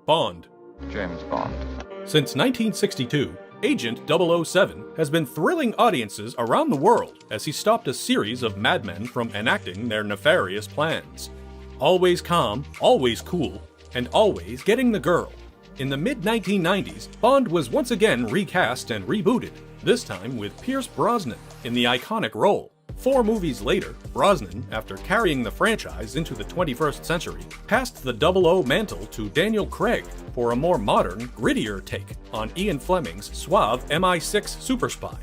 Bond. James Bond. Since 1962, Agent 007 has been thrilling audiences around the world as he stopped a series of madmen from enacting their nefarious plans. Always calm, always cool, and always getting the girl. In the mid-1990s, Bond was once again recast and rebooted, this time with Pierce Brosnan in the iconic role. 4 movies later, Brosnan, after carrying the franchise into the 21st century, passed the 00 mantle to Daniel Craig for a more modern, grittier take on Ian Fleming's suave MI6 superspy.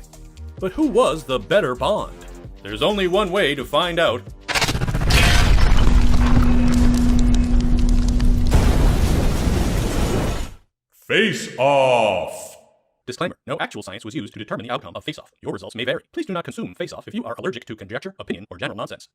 But who was the better Bond? There's only one way to find out. Face Off! Disclaimer: no actual science was used to determine the outcome of Face Off. Your results may vary. Please do not consume Face Off if you are allergic to conjecture, opinion, or general nonsense.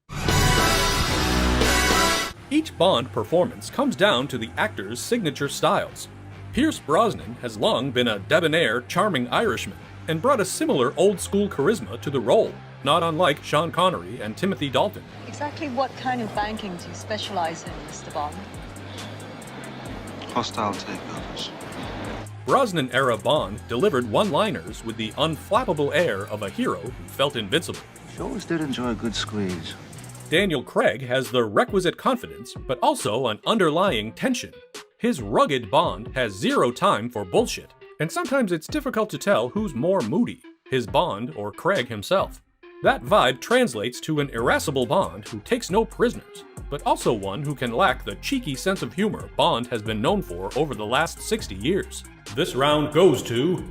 Each Bond performance comes down to the actor's signature styles. Pierce Brosnan has long been a debonair, charming Irishman, and brought a similar old-school charisma to the role, not unlike Sean Connery and Timothy Dalton. Exactly what kind of banking do you specialize in, Mr. Bond? Hostile takeovers. Brosnan-era Bond delivered one-liners with the unflappable air of a hero who felt invincible. She always did enjoy a good squeeze. Daniel Craig has the requisite confidence, but also an underlying tension. His rugged Bond has zero time for bullshit, and sometimes it's difficult to tell who's more moody, his Bond or Craig himself. That vibe translates to an irascible Bond who takes no prisoners, but also one who can lack the cheeky sense of humor Bond has been known for over the last 60 years. This round goes to...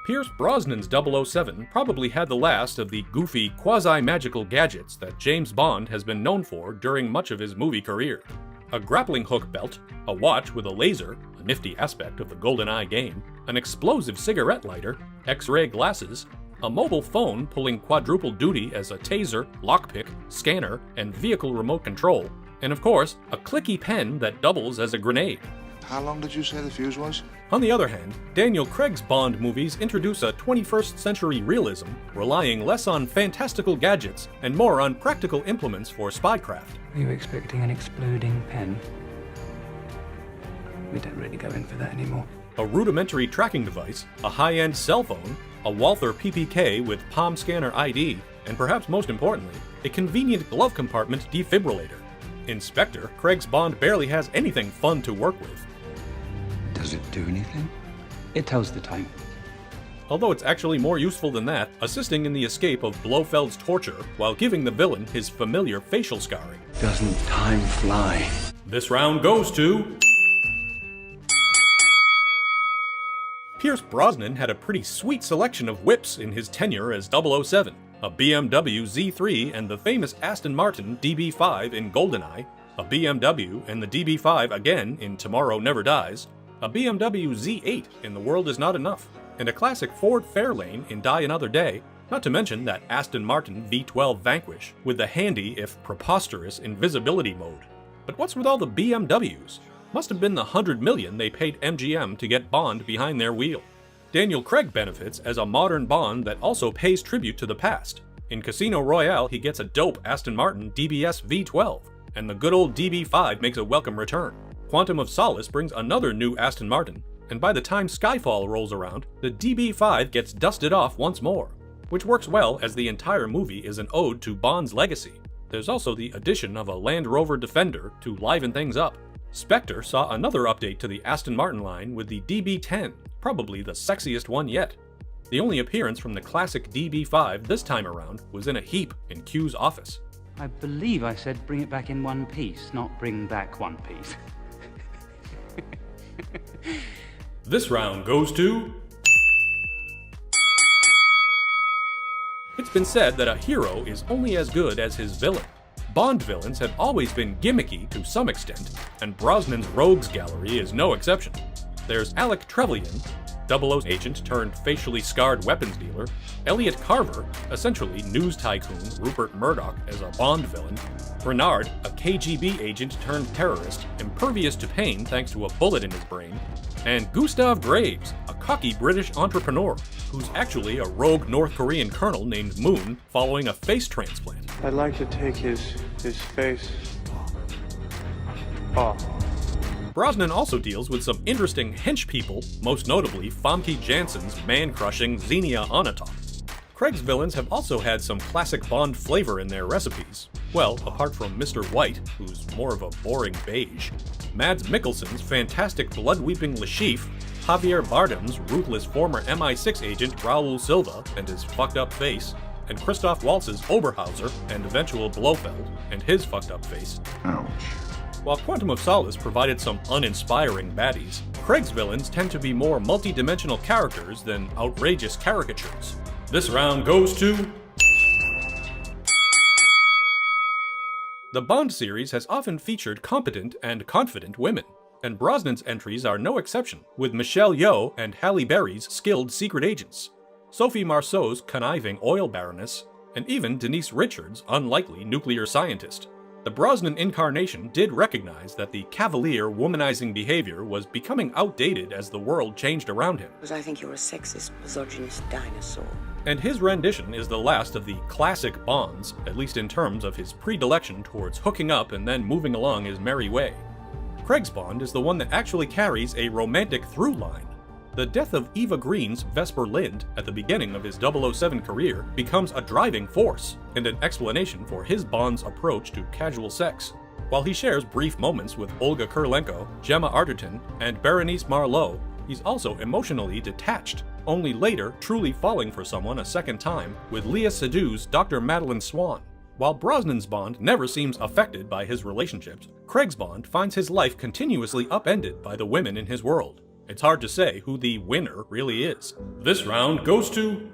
Pierce Brosnan's 007 probably had the last of the goofy, quasi-magical gadgets that James Bond has been known for during much of his movie career. A grappling hook belt, a watch with a laser, a nifty aspect of the GoldenEye game, an explosive cigarette lighter, X-ray glasses, a mobile phone pulling quadruple duty as a taser, lockpick, scanner, and vehicle remote control, and of course, a clicky pen that doubles as a grenade. How long did you say the fuse was? On the other hand, Daniel Craig's Bond movies introduce a 21st century realism, relying less on fantastical gadgets and more on practical implements for spycraft. Are you expecting an exploding pen? We don't really go in for that anymore. A rudimentary tracking device, a high-end cell phone, a Walther PPK with palm scanner ID, and perhaps most importantly, a convenient glove compartment defibrillator. In Spectre, Craig's Bond barely has anything fun to work with. Does it do anything? It tells the time. Although it's actually more useful than that, assisting in the escape of Blofeld's torture while giving the villain his familiar facial scarring. Doesn't time fly? This round goes to... Pierce Brosnan had a pretty sweet selection of whips in his tenure as 007. A BMW Z3 and the famous Aston Martin DB5 in GoldenEye, a BMW and the DB5 again in Tomorrow Never Dies, a BMW Z8 in The World Is Not Enough, and a classic Ford Fairlane in Die Another Day, not to mention that Aston Martin V12 Vanquish with the handy if preposterous invisibility mode. But what's with all the BMWs? Must have been the $100 million they paid MGM to get Bond behind their wheel. Daniel Craig benefits as a modern Bond that also pays tribute to the past. In Casino Royale, he gets a dope Aston Martin DBS V12, and the good old DB5 makes a welcome return. Quantum of Solace brings another new Aston Martin, and by the time Skyfall rolls around, the DB5 gets dusted off once more, which works well as the entire movie is an ode to Bond's legacy. There's also the addition of a Land Rover Defender to liven things up. Spectre saw another update to the Aston Martin line with the DB10, probably the sexiest one yet. The only appearance from the classic DB5 this time around was in a heap in Q's office. I believe I said bring it back in one piece, not bring back one piece. This round goes to... It's been said that a hero is only as good as his villain. Bond villains have always been gimmicky to some extent, and Brosnan's rogues gallery is no exception. There's Alec Trevelyan, 00 agent turned facially scarred weapons dealer, Elliot Carver, essentially news tycoon Rupert Murdoch as a Bond villain, Renard, a KGB agent turned terrorist, impervious to pain thanks to a bullet in his brain, and Gustav Graves, a cocky British entrepreneur who's actually a rogue North Korean colonel named Moon following a face transplant. I'd like to take his face Oh. Brosnan also deals with some interesting hench people, most notably Famke Janssen's man-crushing Xenia Onatopp. Craig's villains have also had some classic Bond flavor in their recipes. Well, apart from Mr. White, who's more of a boring beige, Mads Mikkelsen's fantastic blood-weeping Le Chiffre, Javier Bardem's ruthless former MI6 agent Raul Silva and his fucked-up face, and Christoph Waltz's Oberhauser and eventual Blofeld and his fucked-up face. Ouch. While Quantum of Solace provided some uninspiring baddies, Craig's villains tend to be more multi-dimensional characters than outrageous caricatures. This round goes to... The Bond series has often featured competent and confident women, and Brosnan's entries are no exception, with Michelle Yeoh and Halle Berry's skilled secret agents, Sophie Marceau's conniving oil baroness, and even Denise Richards' unlikely nuclear scientist. The Brosnan incarnation did recognize that the cavalier, womanizing behavior was becoming outdated as the world changed around him. Because I think you're a sexist, misogynist dinosaur. And his rendition is the last of the classic Bonds, at least in terms of his predilection towards hooking up and then moving along his merry way. Craig's Bond is the one that actually carries a romantic through line. The death of Eva Green's Vesper Lynd at the beginning of his 007 career becomes a driving force and an explanation for his Bond's approach to casual sex. While he shares brief moments with Olga Kurylenko, Gemma Arterton, and Berenice Marlowe, he's also emotionally detached, only later truly falling for someone a second time with Léa Seydoux' Dr. Madeleine Swan. While Brosnan's Bond never seems affected by his relationships, Craig's Bond finds his life continuously upended by the women in his world. It's hard to say who the winner really is. This round goes to...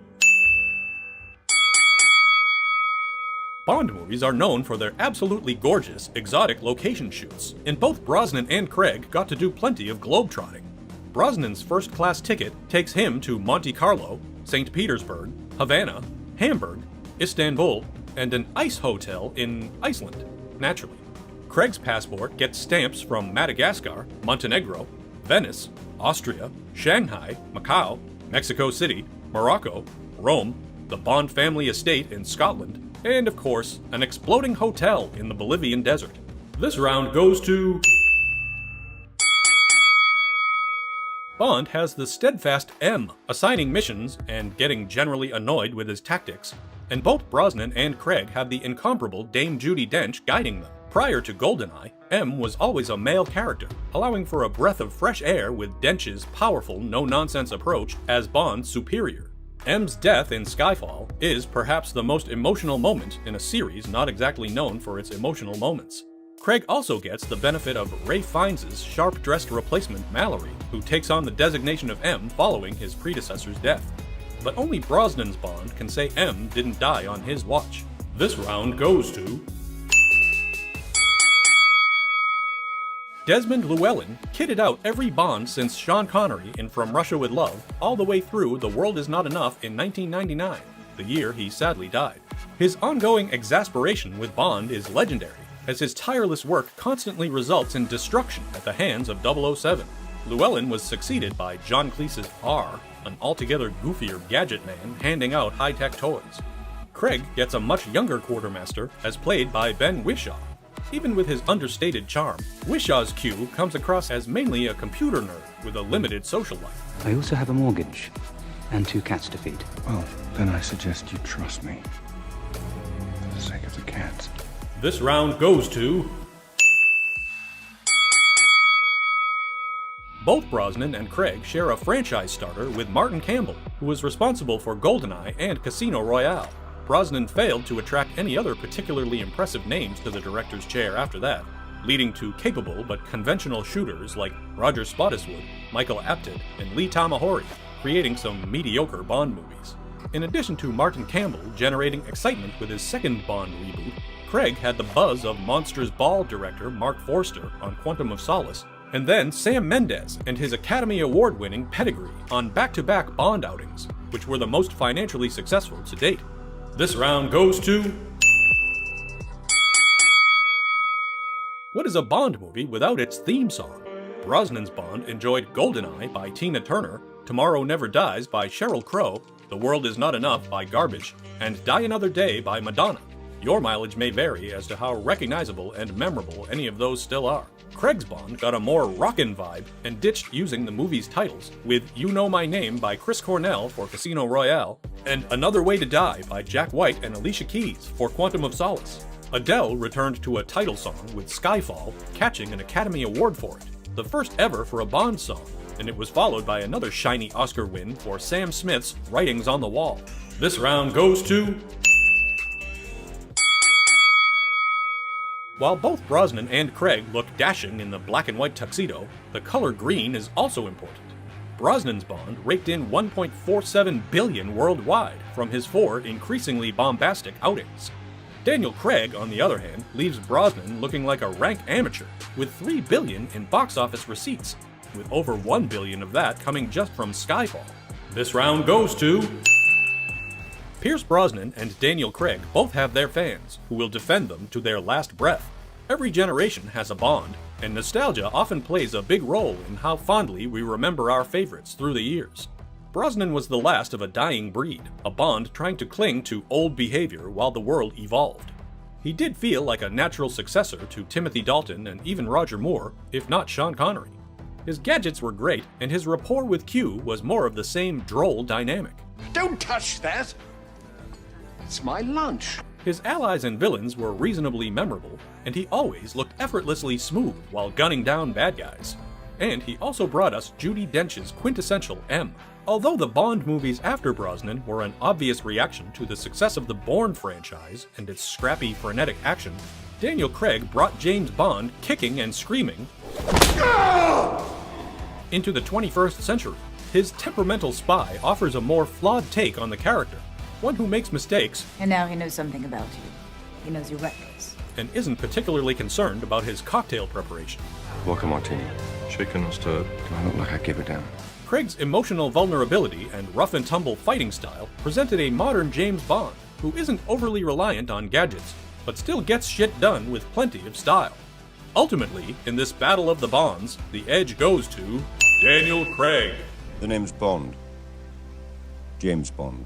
Bond movies are known for their absolutely gorgeous, exotic location shoots, and both Brosnan and Craig got to do plenty of globetrotting. Brosnan's first-class ticket takes him to Monte Carlo, St. Petersburg, Havana, Hamburg, Istanbul, and an ice hotel in Iceland, naturally. Craig's passport gets stamps from Madagascar, Montenegro, Venice, Austria, Shanghai, Macau, Mexico City, Morocco, Rome, the Bond family estate in Scotland, and of course, an exploding hotel in the Bolivian desert. This round goes to... Bond has the steadfast M, assigning missions and getting generally annoyed with his tactics, and both Brosnan and Craig have the incomparable Dame Judi Dench guiding them. Prior to GoldenEye, M was always a male character, allowing for a breath of fresh air with Dench's powerful, no-nonsense approach as Bond's superior. M's death in Skyfall is perhaps the most emotional moment in a series not exactly known for its emotional moments. Craig also gets the benefit of Ralph Fiennes' sharp-dressed replacement Mallory, who takes on the designation of M following his predecessor's death. But only Brosnan's Bond can say M didn't die on his watch. This round goes to... Desmond Llewellyn kitted out every Bond since Sean Connery in From Russia with Love, all the way through The World Is Not Enough in 1999, the year he sadly died. His ongoing exasperation with Bond is legendary, as his tireless work constantly results in destruction at the hands of 007. Llewellyn was succeeded by John Cleese's R, an altogether goofier gadget man handing out high-tech toys. Craig gets a much younger quartermaster, as played by Ben Whishaw. Even with his understated charm, Wishaw's Q comes across as mainly a computer nerd with a limited social life. I also have a mortgage and 2 cats to feed. Well, then I suggest you trust me. For the sake of the cats. This round goes to... Both Brosnan and Craig share a franchise starter with Martin Campbell, who was responsible for GoldenEye and Casino Royale. Brosnan failed to attract any other particularly impressive names to the director's chair after that, leading to capable but conventional shooters like Roger Spottiswoode, Michael Apted, and Lee Tamahori, creating some mediocre Bond movies. In addition to Martin Campbell generating excitement with his second Bond reboot, Craig had the buzz of Monsters Ball director Mark Forster on Quantum of Solace, and then Sam Mendes and his Academy Award-winning pedigree on back-to-back Bond outings, which were the most financially successful to date. This round goes to... What is a Bond movie without its theme song? Brosnan's Bond enjoyed GoldenEye by Tina Turner, Tomorrow Never Dies by Sheryl Crow, The World Is Not Enough by Garbage, and Die Another Day by Madonna. Your mileage may vary as to how recognizable and memorable any of those still are. Craig's Bond got a more rockin' vibe and ditched using the movie's titles, with You Know My Name by Chris Cornell for Casino Royale, and Another Way to Die by Jack White and Alicia Keys for Quantum of Solace. Adele returned to a title song with Skyfall, catching an Academy Award for it, the first ever for a Bond song, and it was followed by another shiny Oscar win for Sam Smith's Writings on the Wall. This round goes to... While both Brosnan and Craig look dashing in the black and white tuxedo, the color green is also important. Brosnan's Bond raked in $1.47 billion worldwide from his 4 increasingly bombastic outings. Daniel Craig, on the other hand, leaves Brosnan looking like a rank amateur, with $3 billion in box office receipts, with over $1 billion of that coming just from Skyfall. This round goes to... Pierce Brosnan and Daniel Craig both have their fans, who will defend them to their last breath. Every generation has a Bond, and nostalgia often plays a big role in how fondly we remember our favorites through the years. Brosnan was the last of a dying breed, a Bond trying to cling to old behavior while the world evolved. He did feel like a natural successor to Timothy Dalton and even Roger Moore, if not Sean Connery. His gadgets were great, and his rapport with Q was more of the same droll dynamic. Don't touch that! It's my lunch. His allies and villains were reasonably memorable, and he always looked effortlessly smooth while gunning down bad guys. And he also brought us Judi Dench's quintessential M. Although the Bond movies after Brosnan were an obvious reaction to the success of the Bourne franchise and its scrappy, frenetic action, Daniel Craig brought James Bond kicking and screaming into the 21st century. His temperamental spy offers a more flawed take on the character, one who makes mistakes, And now he knows something about you. He knows you're reckless. and isn't particularly concerned about his cocktail preparation. Vodka martini. Shaken and stirred. Do I look like I give it down? Craig's emotional vulnerability and rough-and-tumble fighting style presented a modern James Bond who isn't overly reliant on gadgets, but still gets shit done with plenty of style. Ultimately, in this battle of the Bonds, the edge goes to Daniel Craig. The name's Bond. James Bond.